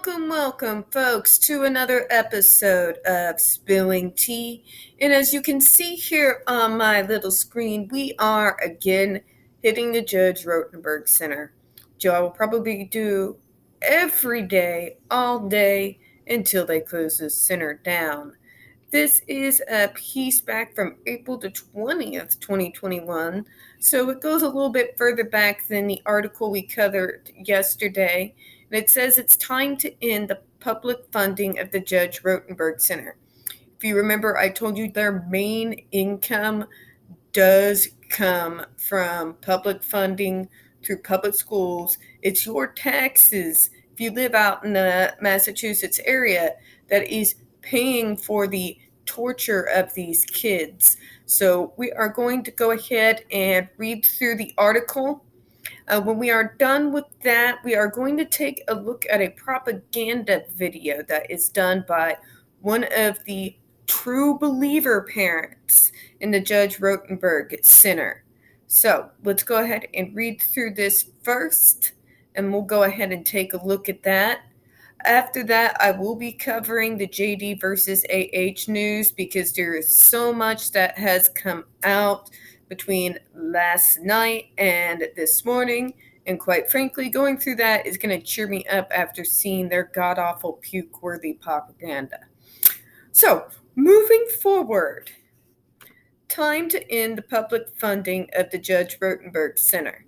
Welcome, folks, to another episode of Spilling Tea. And as you can see here on my little screen, we are again hitting the Judge Rotenberg Center. Joe, I will probably do every day, all day, until they close this center down. This is a piece back from April the 20th, 2021. So it goes a little bit further back than the article we covered yesterday. And it says it's time to end the public funding of the Judge Rotenberg Center. If you remember, I told you their main income does come from public funding through public schools. It's your taxes, if you live out in the Massachusetts area, that is paying for the torture of these kids. So we are going to go ahead and read through the article. When we are done with that, we are going to take a look at a propaganda video that is done by one of the true believer parents in the Judge Rotenberg Center. So let's go ahead and read through this first, and we'll go ahead and take a look at that. After that, I will be covering the JD versus AH news because there is so much that has come out between last night and this morning. And quite frankly, going through that is going to cheer me up after seeing their god-awful puke-worthy propaganda. So, moving forward, time to end the public funding of the Judge Rotenberg Center.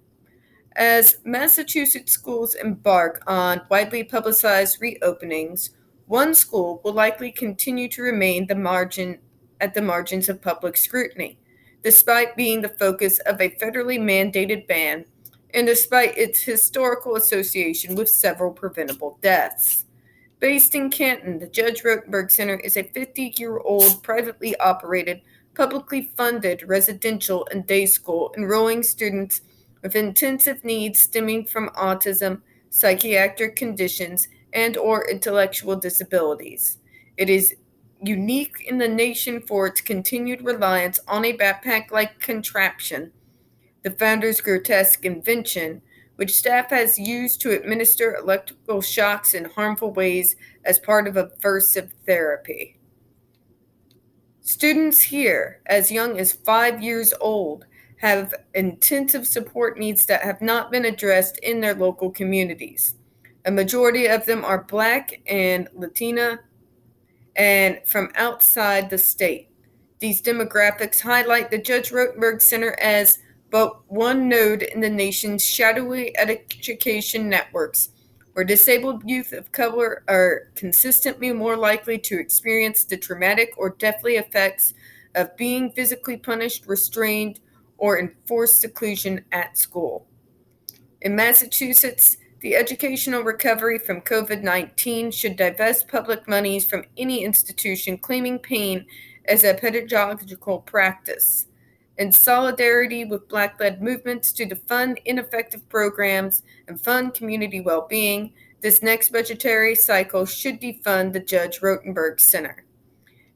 As Massachusetts schools embark on widely publicized reopenings, one school will likely continue to remain at the margins of public scrutiny, despite being the focus of a federally mandated ban and despite its historical association with several preventable deaths. Based in Canton, the Judge Rotenberg Center is a 50-year-old privately operated, publicly funded residential and day school enrolling students with intensive needs stemming from autism, psychiatric conditions, and or intellectual disabilities. It is unique in the nation for its continued reliance on a backpack-like contraption, the founder's grotesque invention, which staff has used to administer electrical shocks in harmful ways as part of aversive therapy. Students here, as young as 5 years old, have intensive support needs that have not been addressed in their local communities. A majority of them are Black and Latina and from outside the state. These demographics highlight the Judge Rotenberg Center as but one node in the nation's shadowy education networks, where disabled youth of color are consistently more likely to experience the traumatic or deathly effects of being physically punished, restrained, or enforced seclusion at school. In Massachusetts, the educational recovery from COVID-19 should divest public monies from any institution claiming pain as a pedagogical practice. In solidarity with Black-led movements to defund ineffective programs and fund community well-being, this next budgetary cycle should defund the Judge Rotenberg Center.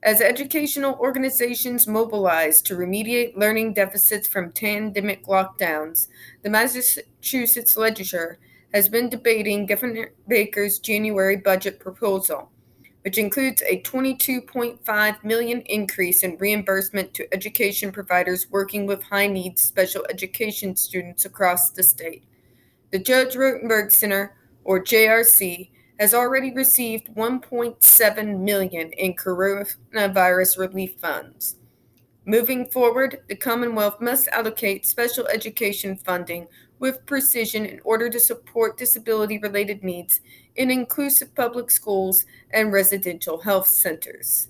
As educational organizations mobilize to remediate learning deficits from pandemic lockdowns, the Massachusetts legislature has been debating Governor Baker's January budget proposal, which includes a $22.5 million increase in reimbursement to education providers working with high-needs special education students across the state. The Judge Rotenberg Center, or JRC, has already received $1.7 million in coronavirus relief funds. Moving forward, the Commonwealth must allocate special education funding with precision in order to support disability-related needs in inclusive public schools and residential health centers.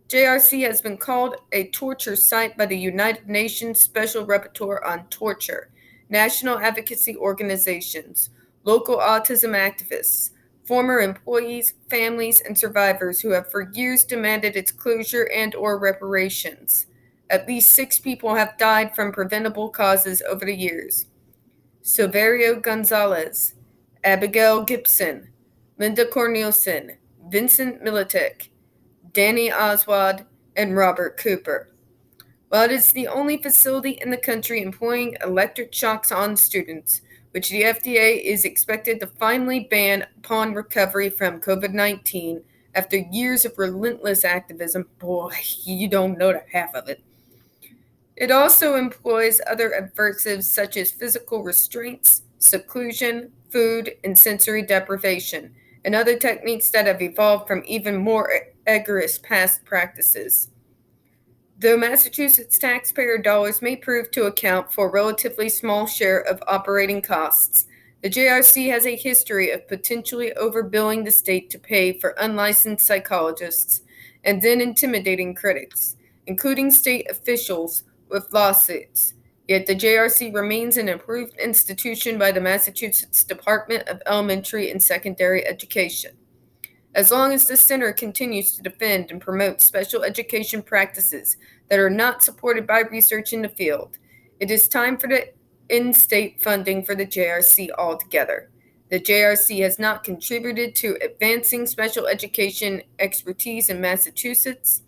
JRC has been called a torture site by the United Nations Special Rapporteur on Torture, national advocacy organizations, local autism activists, former employees, families, and survivors who have for years demanded its closure and or reparations. At least 6 people have died from preventable causes over the years. Silverio Gonzalez, Abigail Gibson, Linda Cornelison, Vincent Militic, Danny Oswald, and Robert Cooper. While it is the only facility in the country employing electric shocks on students, which the FDA is expected to finally ban upon recovery from COVID-19 after years of relentless activism. Boy, you don't know the half of it. It also employs other aversives such as physical restraints, seclusion, food, and sensory deprivation, and other techniques that have evolved from even more egregious past practices. Though Massachusetts taxpayer dollars may prove to account for a relatively small share of operating costs, the JRC has a history of potentially overbilling the state to pay for unlicensed psychologists and then intimidating critics, including state officials, with lawsuits. Yet the JRC remains an approved institution by the Massachusetts Department of Elementary and Secondary Education. As long as the center continues to defend and promote special education practices that are not supported by research in the field, it is time for the in-state funding for the JRC altogether. The JRC has not contributed to advancing special education expertise in Massachusetts.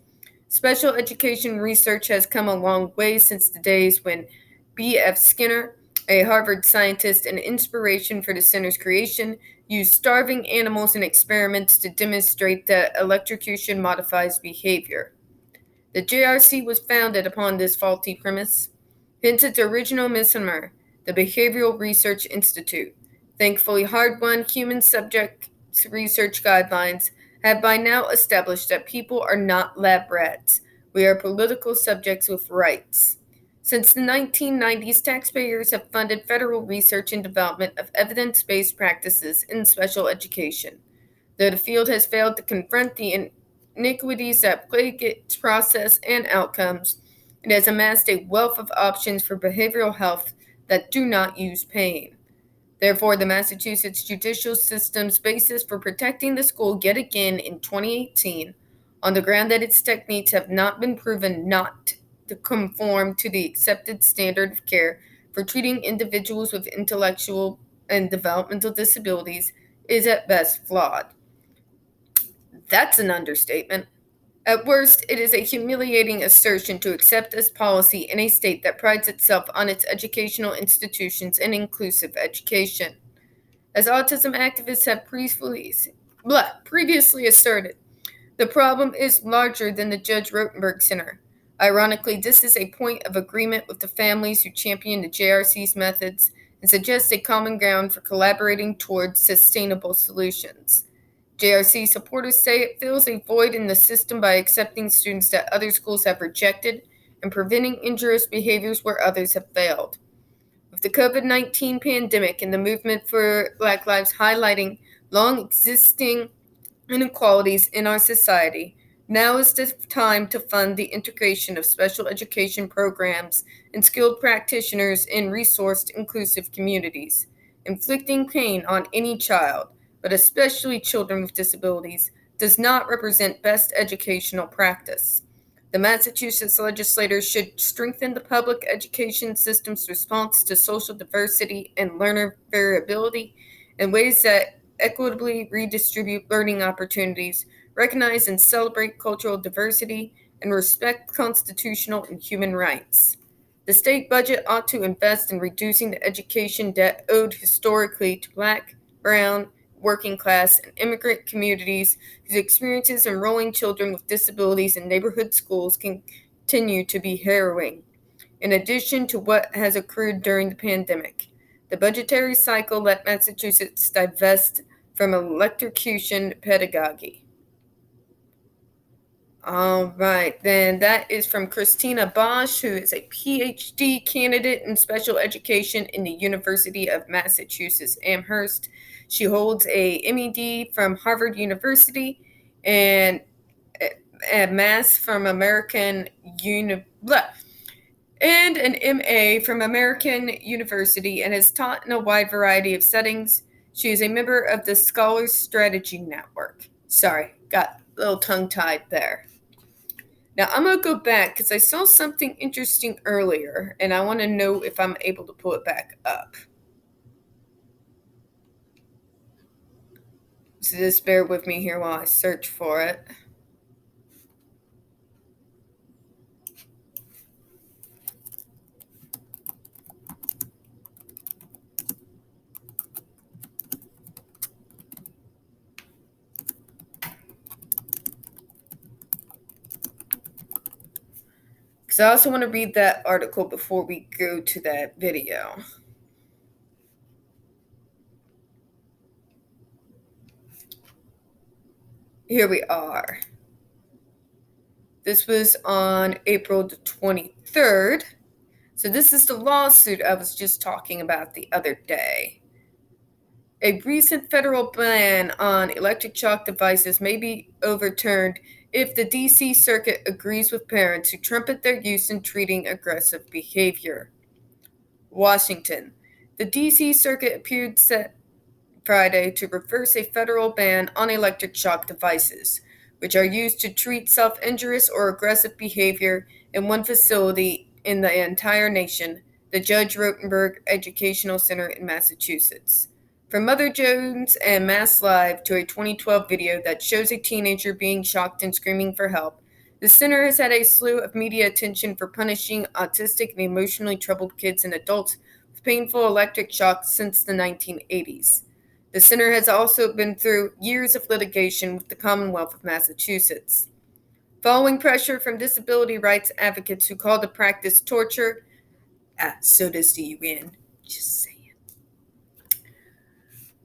Special education research has come a long way since the days when B.F. Skinner, a Harvard scientist and inspiration for the center's creation, used starving animals in experiments to demonstrate that electrocution modifies behavior. The JRC was founded upon this faulty premise, hence its original misnomer, the Behavioral Research Institute. Thankfully, hard-won human subject research guidelines have by now established that people are not lab rats. We are political subjects with rights. Since the 1990s, taxpayers have funded federal research and development of evidence-based practices in special education. Though the field has failed to confront the iniquities that plague its process and outcomes, it has amassed a wealth of options for behavioral health that do not use pain. Therefore, the Massachusetts judicial system's basis for protecting the school yet again in 2018, on the ground that its techniques have not been proven not to conform to the accepted standard of care for treating individuals with intellectual and developmental disabilities, is at best flawed. That's an understatement. At worst, it is a humiliating assertion to accept as policy in a state that prides itself on its educational institutions and inclusive education. As autism activists have previously asserted, the problem is larger than the Judge Rotenberg Center. Ironically, this is a point of agreement with the families who champion the JRC's methods and suggest a common ground for collaborating towards sustainable solutions. JRC supporters say it fills a void in the system by accepting students that other schools have rejected and preventing injurious behaviors where others have failed. With the COVID-19 pandemic and the movement for Black Lives highlighting long existing inequalities in our society, now is the time to fund the integration of special education programs and skilled practitioners in resourced, inclusive communities. Inflicting pain on any child, but especially children with disabilities, does not represent best educational practice. The Massachusetts legislators should strengthen the public education system's response to social diversity and learner variability in ways that equitably redistribute learning opportunities, recognize and celebrate cultural diversity, and respect constitutional and human rights. The state budget ought to invest in reducing the education debt owed historically to Black, brown, working class, and immigrant communities whose experiences enrolling children with disabilities in neighborhood schools continue to be harrowing, in addition to what has occurred during the pandemic. The budgetary cycle let Massachusetts divest from electrocution pedagogy. All right, then that is from Christina Bosch, who is a PhD candidate in special education in the University of Massachusetts Amherst. She holds a MED from Harvard University and a Mass from American and an MA from American University and has taught in a wide variety of settings. She is a member of the Scholars Strategy Network. Sorry, got a little tongue-tied there. Now, I'm going to go back because I saw something interesting earlier, and I want to know if I'm able to pull it back up. So just bear with me here while I search for it. because I also want to read that article before we go to that video. Here we are. This was on April the 23rd. So this is the lawsuit I was just talking about the other day. A recent federal ban on electric shock devices may be overturned if the D.C. Circuit agrees with parents who trumpet their use in treating aggressive behavior. Washington. The D.C. Circuit appeared set Friday to reverse a federal ban on electric shock devices, which are used to treat self-injurious or aggressive behavior in one facility in the entire nation, the Judge Rotenberg Educational Center in Massachusetts. From Mother Jones and Mass Live to a 2012 video that shows a teenager being shocked and screaming for help, the center has had a slew of media attention for punishing autistic and emotionally troubled kids and adults with painful electric shocks since the 1980s. The center has also been through years of litigation with the Commonwealth of Massachusetts. Following pressure from disability rights advocates who call the practice torture, so does the UN, just saying.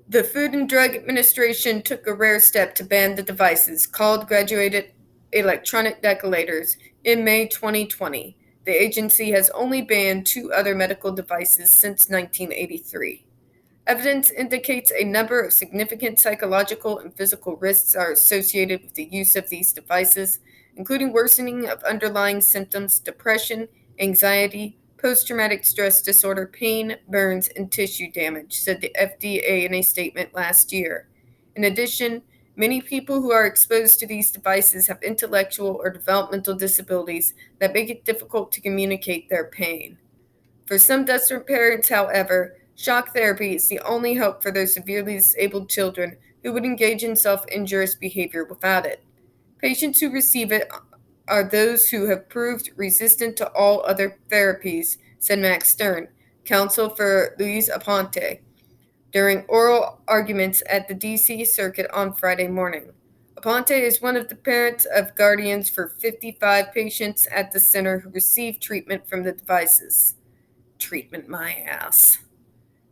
The Food and Drug Administration took a rare step to ban the devices, called graduated electronic defibrillator, in May 2020. The agency has only banned 2 other medical devices since 1983. Evidence indicates a number of significant psychological and physical risks are associated with the use of these devices, including worsening of underlying symptoms, depression, anxiety, post-traumatic stress disorder, pain, burns, and tissue damage, said the FDA in a statement last year. In addition, many people who are exposed to these devices have intellectual or developmental disabilities that make it difficult to communicate their pain. For some desperate parents, however, shock therapy is the only hope for their severely disabled children who would engage in self-injurious behavior without it. Patients who receive it are those who have proved resistant to all other therapies, said Max Stern, counsel for Luis Aponte, during oral arguments at the D.C. Circuit on Friday morning. Aponte is one of the parents of guardians for 55 patients at the center who received treatment from the devices. Treatment my ass.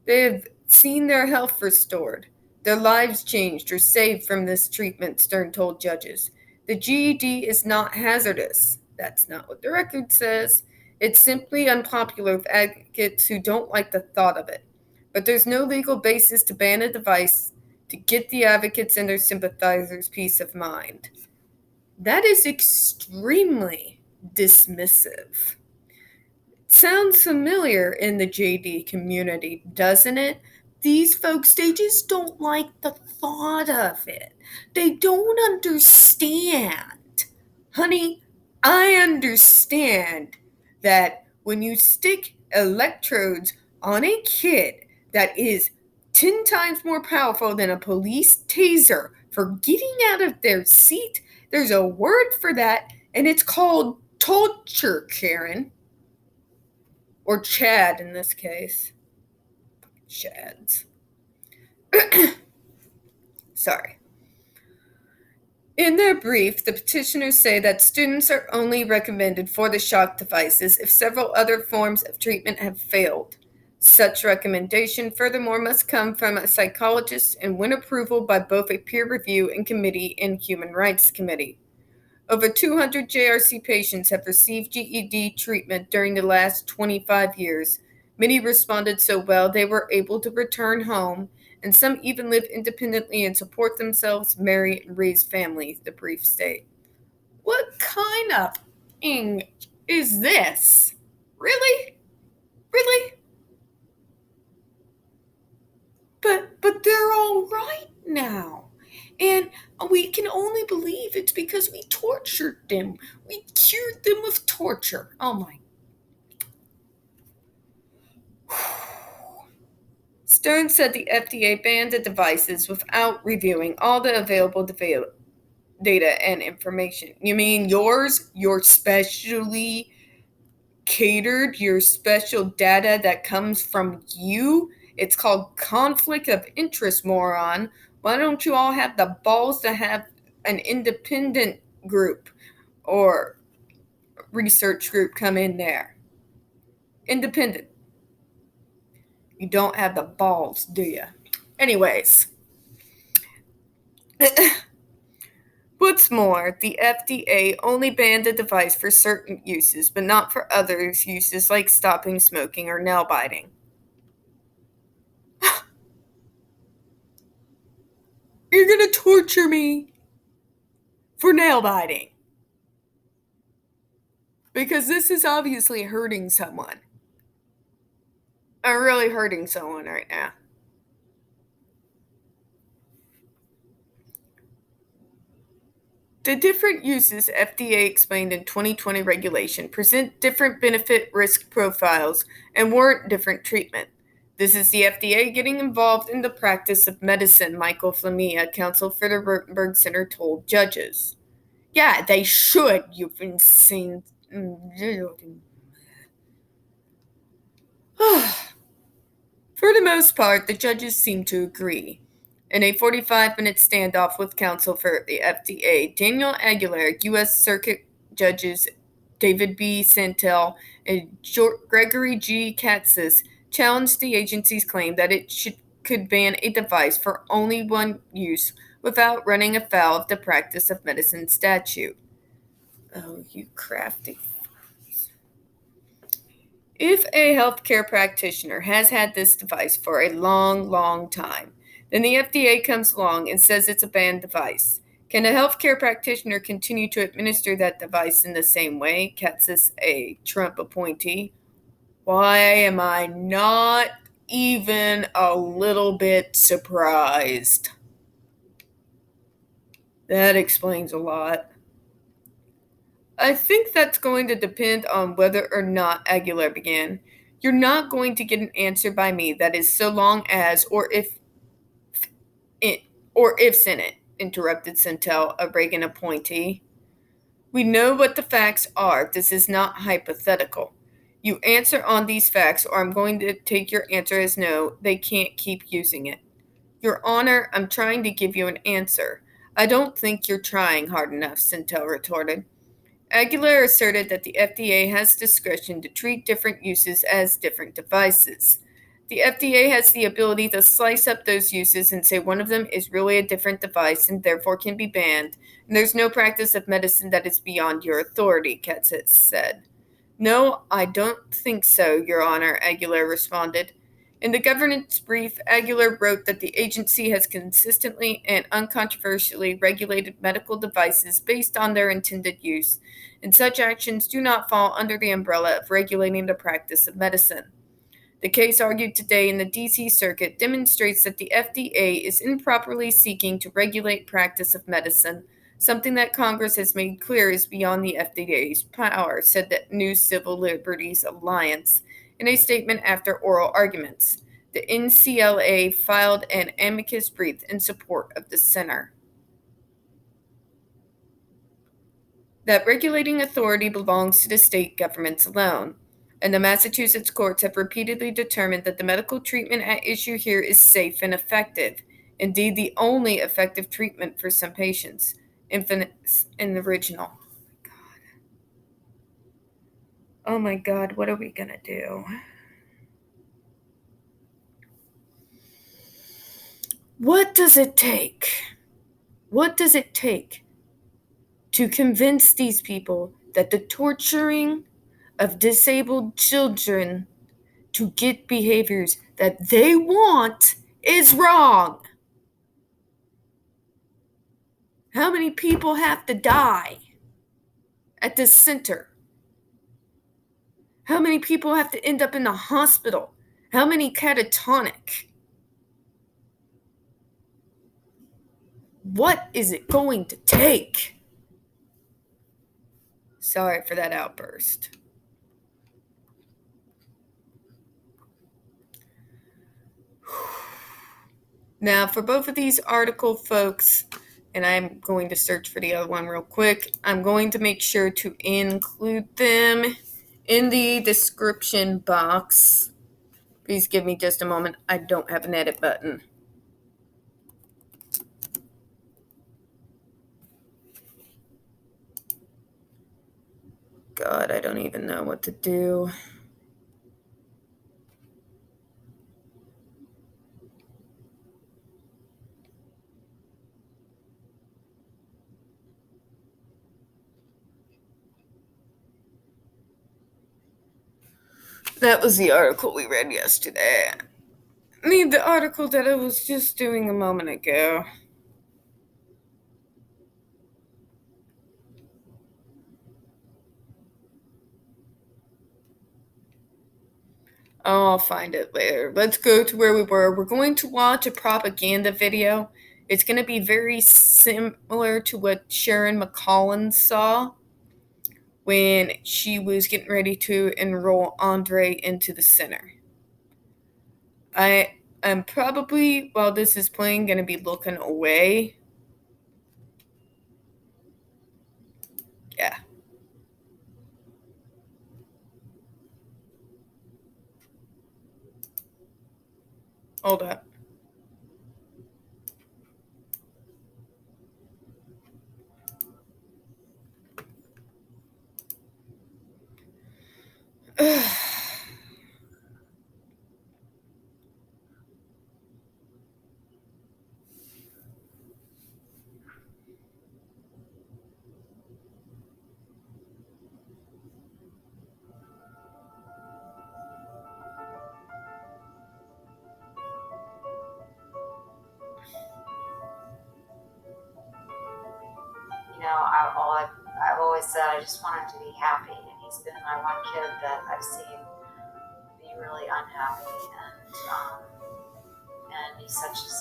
They have seen their health restored, their lives changed or saved from this treatment, Stern told judges. The GED is not hazardous. That's not what the record says. It's simply unpopular with advocates who don't like the thought of it. But there's no legal basis to ban a device to get the advocates and their sympathizers peace of mind. That is extremely dismissive. Sounds familiar in the JD community, doesn't it? These folks, they just don't like the thought of it. They don't understand. Honey, I understand that when you stick electrodes on a kid that is 10 times more powerful than a police taser for getting out of their seat, there's a word for that, and it's called torture, Karen. Or Chad in this case. Chads. Sorry. In their brief, the petitioners say that students are only recommended for the shock devices if several other forms of treatment have failed. Such recommendation, furthermore, must come from a psychologist and win approval by both a peer review and committee and Human Rights Committee. Over 200 JRC patients have received GED treatment during the last 25 years. Many responded so well they were able to return home, and some even live independently and support themselves, marry, and raise families, the brief state. What kind of thing is this? Really? Really? But they're all right now. And we can only believe it's because we tortured them. We cured them of torture. Oh my. Stern said the FDA banned the devices without reviewing all the available data and information. You mean yours? Your specially catered, your special data that comes from you? It's called conflict of interest, moron. Why don't you all have the balls to have an independent group or research group come in there. Independent. You don't have the balls, do you? Anyways. What's more, the FDA only banned the device for certain uses, but not for other uses like stopping smoking or nail biting. You're gonna torture me for nail biting. Because this is obviously hurting someone. I'm really hurting someone right now. The different uses FDA explained in 2020 regulation present different benefit-risk profiles and warrant different treatment. This is the FDA getting involved in the practice of medicine, Michael Flamia, counsel for the Rotenberg Center, told judges. Yeah, they should, you insane. For the most part, the judges seem to agree. In a 45-minute standoff with counsel for the FDA, Daniel Aguilar, U.S. Circuit Judges David B. Santel and Gregory G. Katsas challenged the agency's claim that it could ban a device for only one use without running afoul of the practice of medicine statute. Oh, you crafty. If a healthcare practitioner has had this device for a long, long time, then the FDA comes along and says it's a banned device. Can a healthcare practitioner continue to administer that device in the same way? Katsas, a Trump appointee. Why am I not even a little bit surprised? That explains a lot. I think that's going to depend on whether or not Aguilar began. You're not going to get an answer by me that is so long as or if Senate, interrupted Santel, a Reagan appointee. We know what the facts are. This is not hypothetical. You answer on these facts or I'm going to take your answer as no. They can't keep using it. Your Honor, I'm trying to give you an answer. I don't think you're trying hard enough, Santel retorted. Aguilar asserted that the FDA has discretion to treat different uses as different devices. The FDA has the ability to slice up those uses and say one of them is really a different device and therefore can be banned, and there's no practice of medicine that is beyond your authority, Katsas said. No, I don't think so, Your Honor, Aguilar responded. In the governance brief, Aguilar wrote that the agency has consistently and uncontroversially regulated medical devices based on their intended use, and such actions do not fall under the umbrella of regulating the practice of medicine. The case argued today in the D.C. Circuit demonstrates that the FDA is improperly seeking to regulate practice of medicine, something that Congress has made clear is beyond the FDA's power, said the New Civil Liberties Alliance in a statement after oral arguments. The NCLA filed an amicus brief in support of the center. That regulating authority belongs to the state governments alone, and the Massachusetts courts have repeatedly determined that the medical treatment at issue here is safe and effective, indeed the only effective treatment for some patients. Infamous in the original. Oh my God, what are we gonna do? What does it take? What does it take to convince these people that the torturing of disabled children to get behaviors that they want is wrong? How many people have to die at this center? How many people have to end up in the hospital? How many catatonic? What is it going to take? Sorry for that outburst. Now, for both of these article folks, and I'm going to search for the other one real quick, I'm going to make sure to include them in the description box. Please give me just a moment. I don't have an edit button. God, I don't even know what to do. That was the article we read yesterday. I mean, the article that I was just doing a moment ago. Oh, I'll find it later. Let's go to where we were. We're going to watch a propaganda video. It's going to be very similar to what Sharon McCollins saw when she was getting ready to enroll Andre into the center. I am probably, while this is playing, going to be looking away. Yeah. Hold up. You know, I've always said I just want him to be happy, and he's been my one kid that I've seen be really unhappy, and he's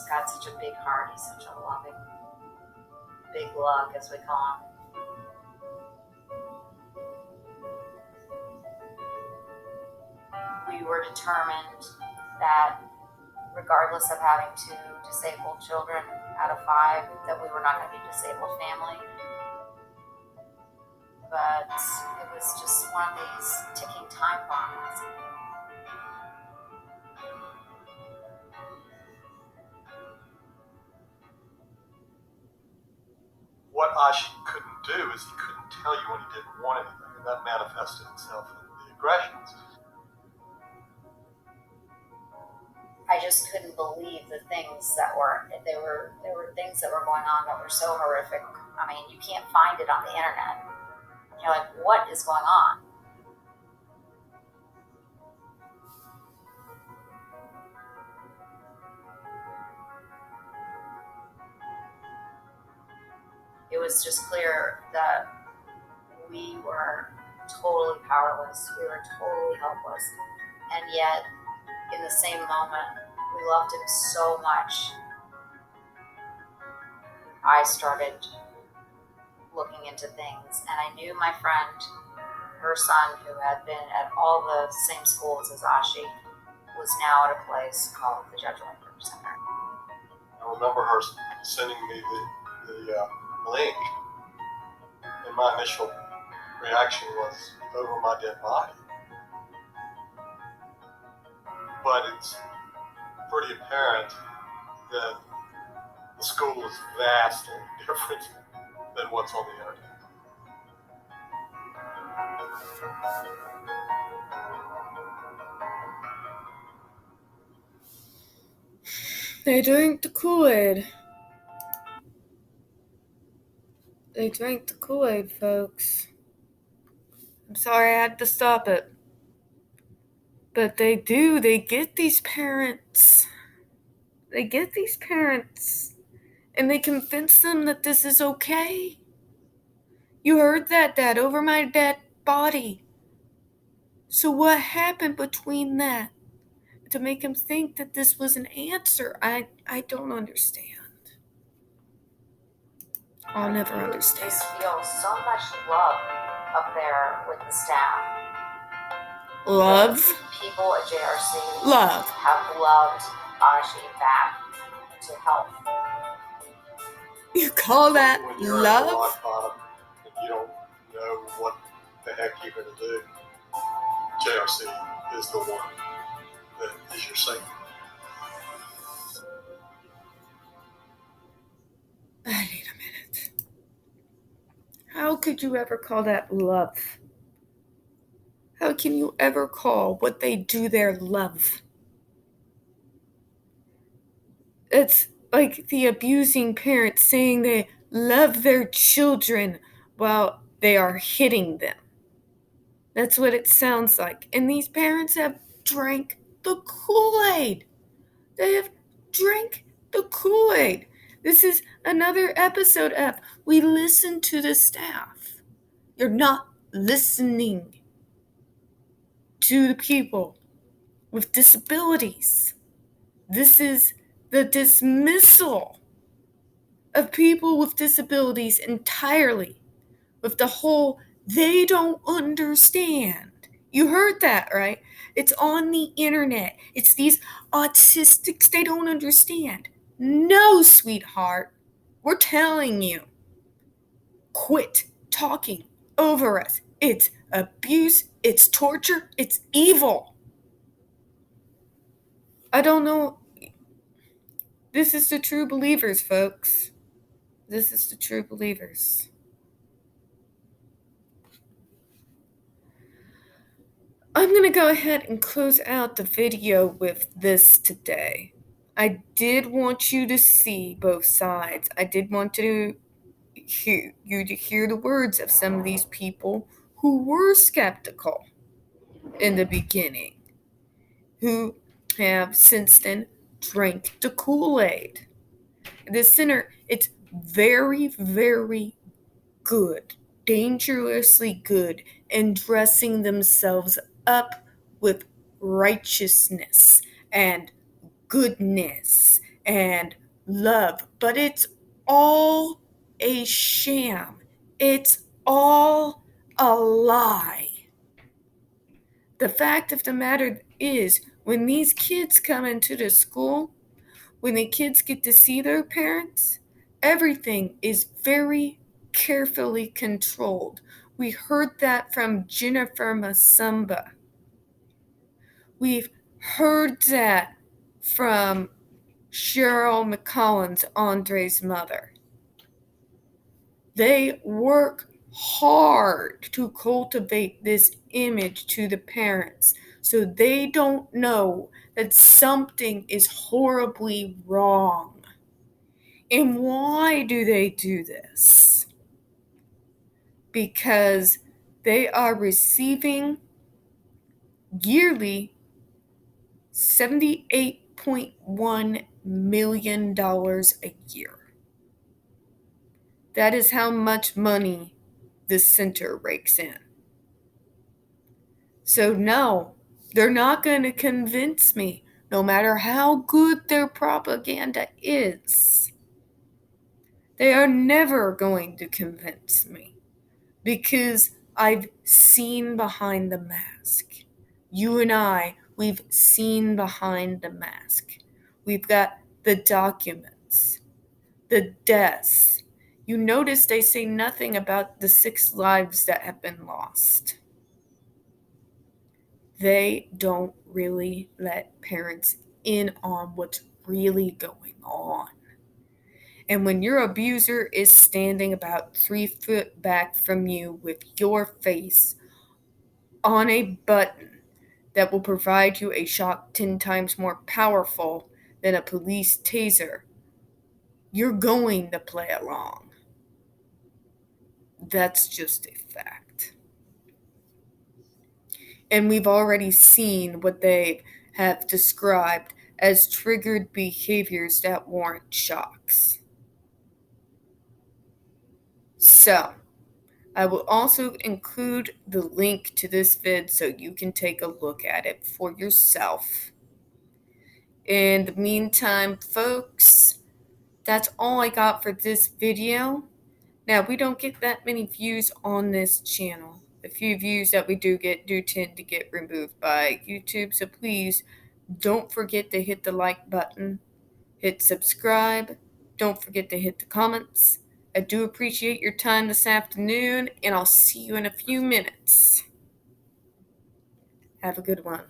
got such a big heart. He's such a loving, big lug, as we call him. We were determined that regardless of having 2 disabled children out of 5, that we were not going to be a disabled family. But it was just one of these ticking time bombs. What Ashi couldn't do is he couldn't tell you when he didn't want anything, and that manifested itself in the aggressions. I just couldn't believe the things that there were things that were going on that were so horrific. I mean, you can't find it on the internet. You're like, what is going on? It was just clear that we were totally powerless. We were totally helpless. And yet, in the same moment, we loved him so much. I started looking into things, and I knew my friend, her son, who had been at all the same schools as Ashi, was now at a place called the Judge Rotenberg Center. I remember her sending me the link, and my initial reaction was over my dead body. But it's pretty apparent that the school is vastly different than what's on the internet. They drank the Kool-Aid. They drank the Kool-Aid, folks. I'm sorry I had to stop it. But they do. They get these parents. They get these parents. And they convince them that this is okay. You heard that, Dad, over my dead body. So what happened between that to make him think that this was an answer? I don't understand. I'll never understand. Just feel so much love up there with the staff. Love? The people at JRC Love. have loved Ashi back to health. You call that when you're love? At the rock bottom and you don't know what the heck you're going to do, JRC is the one that is your savior. I need a minute. How could you ever call that love? How can you ever call what they do there love? It's like the abusing parents saying they love their children while they are hitting them. That's what it sounds like. And these parents have drank the Kool-Aid. They have drank the Kool-Aid. This is another episode of we listen to the staff. You're not listening to the people with disabilities. This is the dismissal of people with disabilities entirely, with the whole they don't understand. You heard that, right? It's on the internet. It's these autistics, they don't understand. No, sweetheart, we're telling you, quit talking over us. It's abuse, it's torture, it's evil. I don't know. This is the true believers, folks. This is the true believers. I'm going to go ahead and close out the video with this today. I did want you to see both sides. I did want you to hear the words of some of these people who were skeptical in the beginning, who have since then drank the Kool-Aid. The center, it's very, very good, dangerously good in dressing themselves up with righteousness and goodness and love. But it's all a sham. It's all a lie. The fact of the matter is, when these kids come into the school, when the kids get to see their parents, everything is very carefully controlled. We heard that from Jennifer Masumba. We've heard that from Cheryl McCollins, Andre's mother. They work hard to cultivate this image to the parents so they don't know that something is horribly wrong. And why do they do this? Because they are receiving yearly $78.1 million a year. That is how much money this center rakes in. So no, they're not going to convince me, no matter how good their propaganda is. They are never going to convince me, because I've seen behind the mask. You and I, we've seen behind the mask. We've got the documents, the deaths. You notice they say nothing about the 6 lives that have been lost. They don't really let parents in on what's really going on. And when your abuser is standing about 3 foot back from you with your face on a button that will provide you a shock 10 times more powerful than a police taser, you're going to play along. That's just a fact. And we've already seen what they have described as triggered behaviors that warrant shocks. So, I will also include the link to this vid so you can take a look at it for yourself. In the meantime, folks, that's all I got for this video. Now, we don't get that many views on this channel. The few views that we do get do tend to get removed by YouTube, so please don't forget to hit the like button, hit subscribe, don't forget to hit the comments. I do appreciate your time this afternoon, and I'll see you in a few minutes. Have a good one.